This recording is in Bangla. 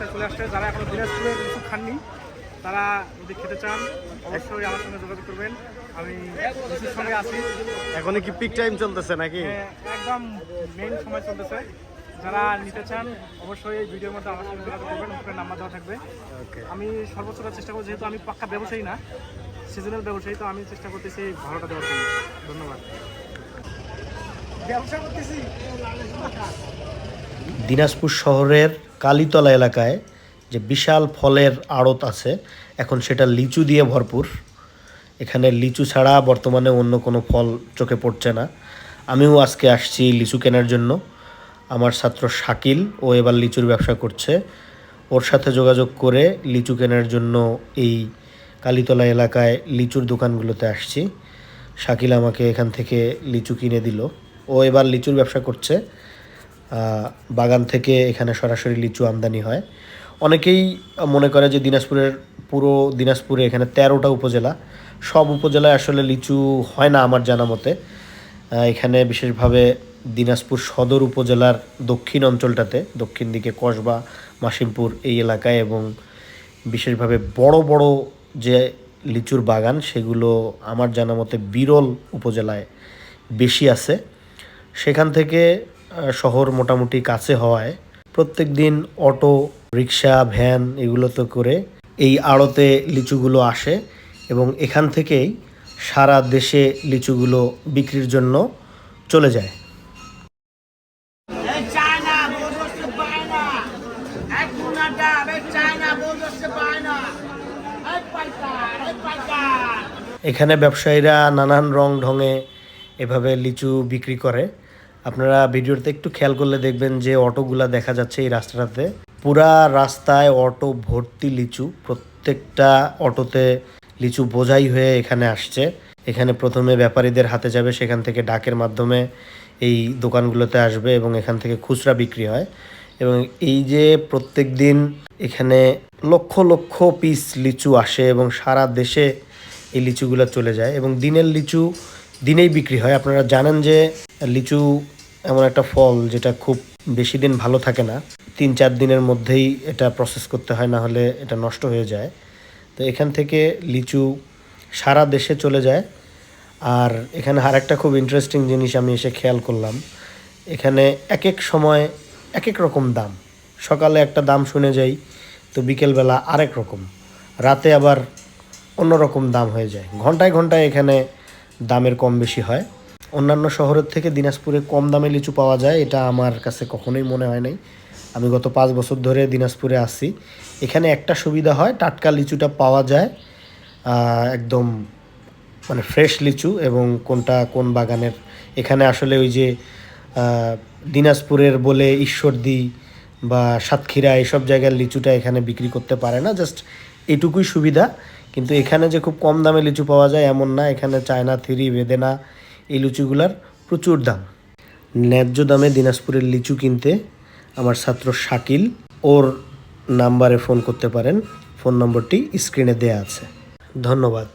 রাস্তায় চলে আসছে। যারা এখনো দিনাজপুরের লিচু খাননি তারা যদি খেতে চান অবশ্যই আমার সঙ্গে যোগাযোগ করবেন। আমি লিচুর সঙ্গে আছি। এখন কি পিক টাইম চলতেছে নাকি? একদম মেইন সময় চলতেছে। যারা নিতে চান অবশ্যই এই ভিডিওর মধ্যে আমার সঙ্গে যোগাযোগ করবেন, উপরে নাম্বার দেওয়া থাকবে। আমি সর্বোচ্চটা চেষ্টা করব, যেহেতু আমি পাক্কা ব্যবসায়ী না, সিজনাল ব্যবসায়ী, তো আমি চেষ্টা করতেছি ভালোটা দেওয়ার জন্য। ধন্যবাদ। ব্যবসা করতেছি। দিনাজপুর শহরের কালীতলা এলাকায় যে বিশাল ফলের আড়ত আছে, এখন সেটা লিচু দিয়ে ভরপুর। এখানে লিচু ছাড়া বর্তমানে অন্য কোনো ফল চোখে পড়ছে না। আমিও আজকে আসছি লিচু কেনার জন্য। আমার ছাত্র শাকিল ও এবার লিচুর ব্যবসা করছে, ওর সাথে যোগাযোগ করে লিচু কেনার জন্য এই কালীতলা এলাকায় লিচুর দোকানগুলোতে আসছি। শাকিল আমাকে এখান থেকে লিচু কিনে দিল। ও এবার লিচুর ব্যবসা করছে, বাগান থেকে এখানে সরাসরি লিচু আমদানি হয়। অনেকেই মনে করে যে পুরো দিনাজপুরে এখানে 13টা উপজেলা, সব উপজেলায় আসলে লিচু হয় না আমার জানা মতে। এখানে বিশেষভাবে দিনাজপুর সদর উপজেলার দক্ষিণ অঞ্চলটাতে, দক্ষিণ দিকে কসবা, মাসিমপুর এই এলাকায়, এবং বিশেষভাবে বড় বড় যে লিচুর বাগান সেগুলো আমার জানা মতে বিরল উপজেলায় বেশি আছে। সেখান থেকে শহর মোটামুটি কাছে হওয়ায় প্রত্যেক দিন অটো, রিক্সা, ভ্যান এগুলোতে করে এই আড়তে লিচুগুলো আসে এবং এখান থেকেই সারা দেশে লিচুগুলো বিক্রির জন্য চলে যায়। এখানে ব্যবসায়ীরা নানান রং ঢঙে এভাবে লিচু বিক্রি করে। আপনারা ভিডিওতে একটু খেয়াল করলে দেখবেন যে অটোগুলা দেখা যাচ্ছে এই রাস্তাটাতে, পুরা রাস্তায় অটো ভর্তি লিচু। প্রত্যেকটা অটোতে লিচু বোঝাই হয়ে এখানে আসছে। এখানে প্রথমে ব্যাপারীদের হাতে যাবে, সেখান থেকে ডাকের মাধ্যমে এই দোকানগুলোতে আসবে এবং এখান থেকে খুচরা বিক্রি হয়। এবং এই যে প্রত্যেক দিন এখানে লক্ষ লক্ষ পিস লিচু আসে এবং সারা দেশে এই লিচুগুলো চলে যায় এবং দিনের লিচু দিনেই বিক্রি হয়। আপনারা জানেন যে লিচু এমন একটা ফল যেটা খুব বেশি দিন ভালো থাকে না, 3-4 দিনের মধ্যেই এটা প্রসেস করতে হয়, না হলে এটা নষ্ট হয়ে যায়। তো এখান থেকে লিচু সারা দেশে চলে যায়। আর এখানে আরেকটা খুব ইন্টারেস্টিং জিনিস আমি এসে খেয়াল করলাম, এখানে এক এক সময় এক এক রকম দাম। সকালে একটা দাম শুনে যাই, তো বিকেলবেলা আরেক রকম, রাতে আবার অন্যরকম দাম হয়ে যায়। ঘন্টায় ঘন্টায় এখানে দামের কম বেশি হয়। অন্যান্য শহরের থেকে দিনাজপুরে কম দামে লিচু পাওয়া যায়, এটা আমার কাছে কখনোই মনে হয় নাই। আমি গত 5 বছর ধরে দিনাজপুরে আসি। এখানে একটা সুবিধা হয়, টাটকা লিচুটা পাওয়া যায়, একদম মানে ফ্রেশ লিচু, এবং কোনটা কোন বাগানের। এখানে আসলে ওই যে দিনাজপুরের বলে ঈশ্বরদী বা সাতক্ষীরা এইসব জায়গার লিচুটা এখানে বিক্রি করতে পারে না, জাস্ট এটুকুই সুবিধা। কিন্তু এখানে যে খুব কম দামে লিচু পাওয়া যায় এমন না। এখানে চায়না থ্রি, বেদেনা এই লিচুগুলার প্রচুর দাম। ন্যায্য দামে দিনাজপুরের লিচু কিনতে আমার ছাত্র শাকিল, ওর নাম্বারে ফোন করতে পারেন। ফোন নম্বরটি স্ক্রিনে দেয়া আছে। ধন্যবাদ।